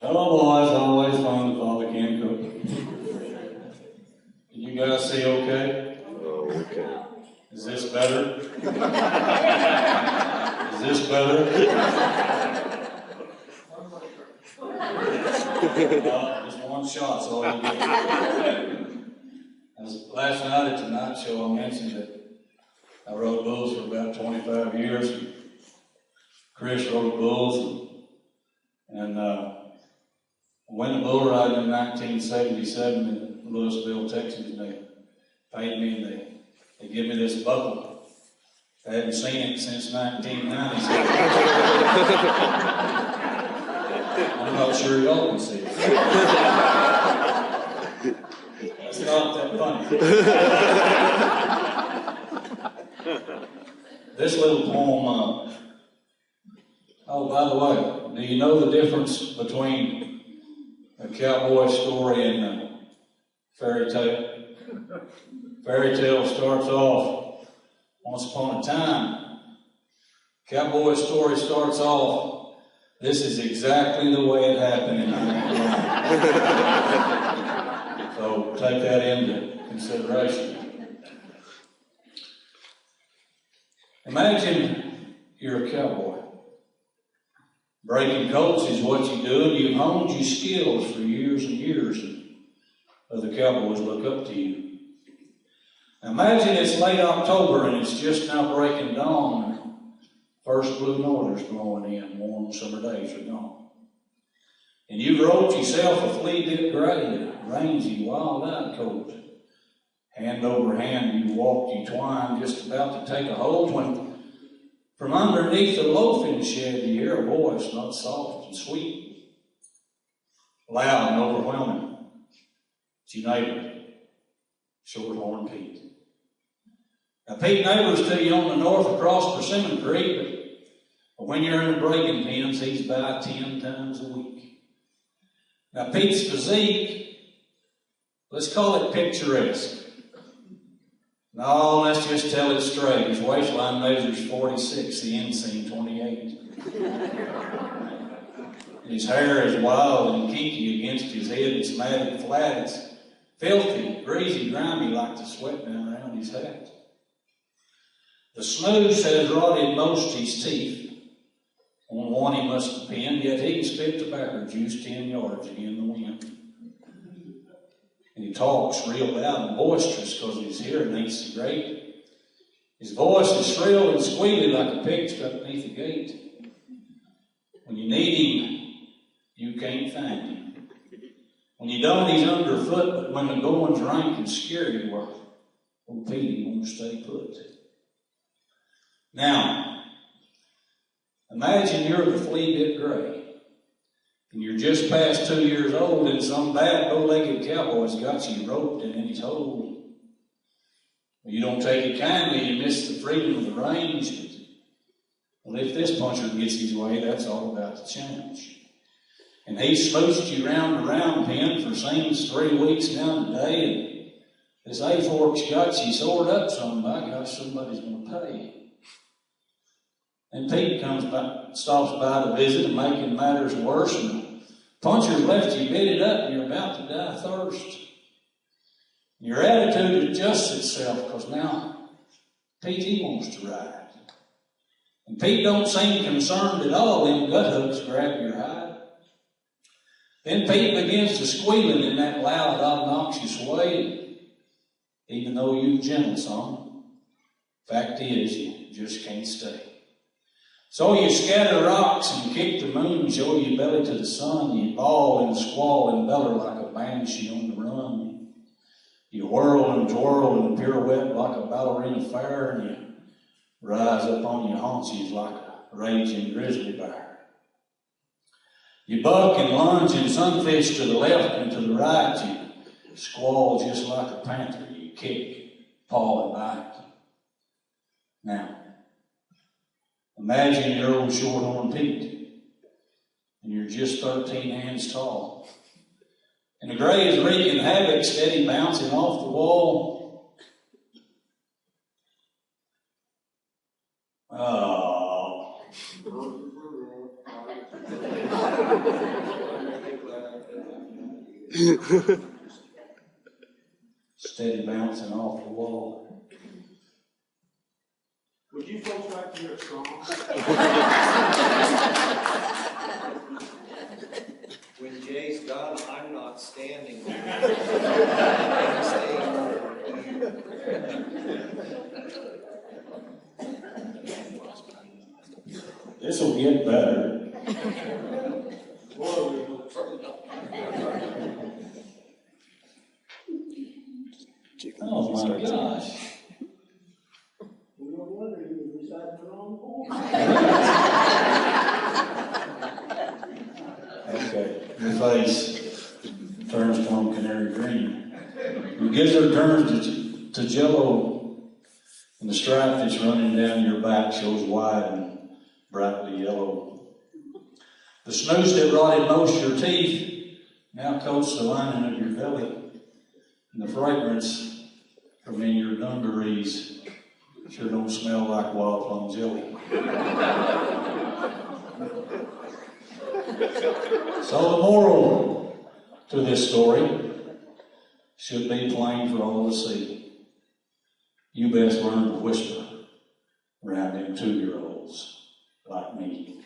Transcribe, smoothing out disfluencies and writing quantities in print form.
Oh boy, it's always fun to Father Ken cook. Can you guys see okay? Oh, okay. Is this better? Is this better? Just one shot's all you get. Last night at the night show, I mentioned that I rode bulls for about 25 years. Chris rode bulls, and went a bull ride in 1977 in Louisville, Texas, and they paid me and they give me this buckle. I hadn't seen it since 1997. I'm not sure y'all can see it. It's not that funny. This little poem, oh, by the way, do you know the difference between a cowboy story and a fairy tale? Fairy tale starts off, once upon a time. Cowboy story starts off, this is exactly the way it happened in our life. So take that into consideration. Imagine you're a cowboy. Breaking colts is what you do, and you've honed your skills for years and years, and other cowboys look up to you. Imagine it's late October and it's just now breaking dawn, and first blue northers blowing in, warm summer days are gone. And you've roped yourself a flea-bit gray, a rangy, wild-eyed colt. Hand over hand you walked, you twined, just about to take a hold, when from underneath the loafing shed you hear a voice not soft and sweet, loud and overwhelming. It's your neighbor, Shorthorn Pete. Now Pete neighbors to you on the north across Persimmon Creek, but when you're in the breaking pens, he's by 10 times a week. Now Pete's physique, let's call it picturesque. No, let's just tell it straight. His waistline measures 46, the inseam 28. His hair is wild and kinky against his head. It's matted flat. It's filthy, greasy, grimy like the sweat down around his hat. The snooze has rotted most his teeth. On one he must have pinned, yet he can spit tobacco juice 10 yards in the wind. And he talks real loud and boisterous because his hearing ain't so great. His voice is shrill and squealy like a pig stuck beneath a gate. When you need him, you can't find him. When you don't, he's underfoot, but when the going's rank and scary, well, old Petey won't stay put. Now, imagine you're the flea-bit gray. And you're just past 2 years old, and some bad bow-legged cowboy's got you roped and in his hold. Well, you don't take it kindly, you miss the freedom of the range. Well, if this puncher gets his way, that's all about to change. And he smooched you round the round pen for seems 3 weeks down today, and this A-fork's got you soared up some. By gosh, somebody's going to pay. And Pete stops by to visit, and making matters worse, and the puncher's left you bitted up, and you're about to die of thirst. Your attitude adjusts itself, because now Pete, he wants to ride. And Pete don't seem concerned at all. Them gut hooks grab your hide. Then Pete begins to squealing in that loud, obnoxious way, even though you're gentle some. Fact is, you just can't stay. So you scatter rocks and kick the moon, show your belly to the sun. You bawl and squall and beller like a banshee on the run. You whirl and twirl and pirouette like a ballerina fair, and you rise up on your haunches like a raging grizzly bear. You buck and lunge and sunfish to the left and to the right. You squall just like a panther. You kick, paw, and bite. Now, imagine your old Shorthorn Pete, and you're just 13 hands tall. And the gray is wreaking havoc, steady bouncing off the wall. Oh. Steady bouncing off the wall. Would you folks like to hear a song? When Jay's gone, I'm not standing there. This will get better. Oh my gosh. No wonder he was reciting the wrong poem. Okay, your face turns from canary green. Your gizzard turns to jello, and the stripe that's running down your back shows wide and brightly yellow. The snooze that rotted most your teeth now coats the lining of your belly, and the fragrance from in your dungarees sure don't smell like wild plum jelly. So the moral to this story should be plain for all to see. You best learn to whisper around them 2-year-olds like me.